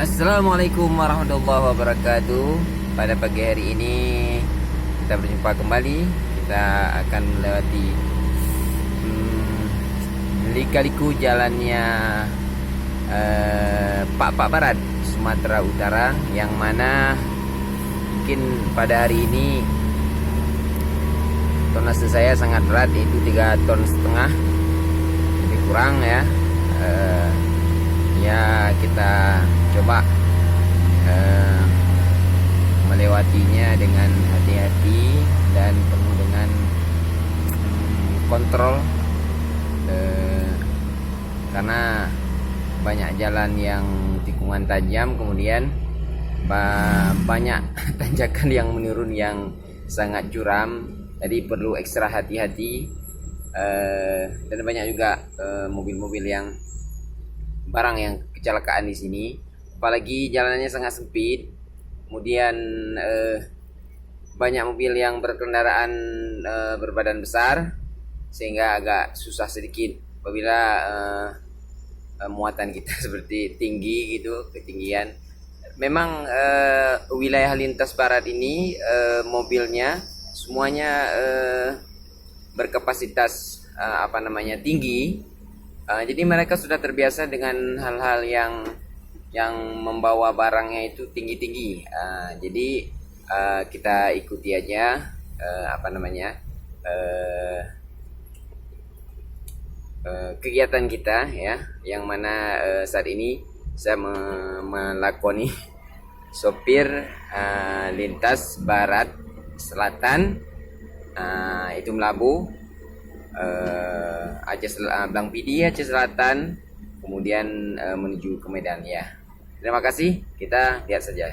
Assalamualaikum warahmatullahi wabarakatuh. Pada pagi hari ini kita berjumpa kembali. Kita akan melewati lika-liku jalannya Pak Barat, Sumatera Utara, yang mana mungkin pada hari ini tonase saya sangat berat, yaitu 3,5 ton, lebih kurang ya. Ya, kita coba melewatinya dengan hati-hati dan penuh dengan kontrol, karena banyak jalan yang tikungan tajam, kemudian banyak tanjakan yang menurun yang sangat curam, jadi perlu ekstra hati-hati. Dan banyak juga mobil-mobil yang barang yang kecelakaan di sini, apalagi jalanannya sangat sempit. Kemudian banyak mobil yang berkendaraan berbadan besar, sehingga agak susah sedikit apabila muatan kita seperti tinggi gitu, ketinggian. Memang wilayah lintas barat ini mobilnya semuanya berkapasitas tinggi. Jadi mereka sudah terbiasa dengan hal-hal yang membawa barangnya itu tinggi-tinggi. Jadi kita ikuti aja kegiatan kita ya, yang mana saat ini saya melakoni sopir lintas barat selatan, itu Melabu, Blang Pidi, Aceh Selatan, kemudian menuju ke Medan ya. Terima kasih, kita lihat saja.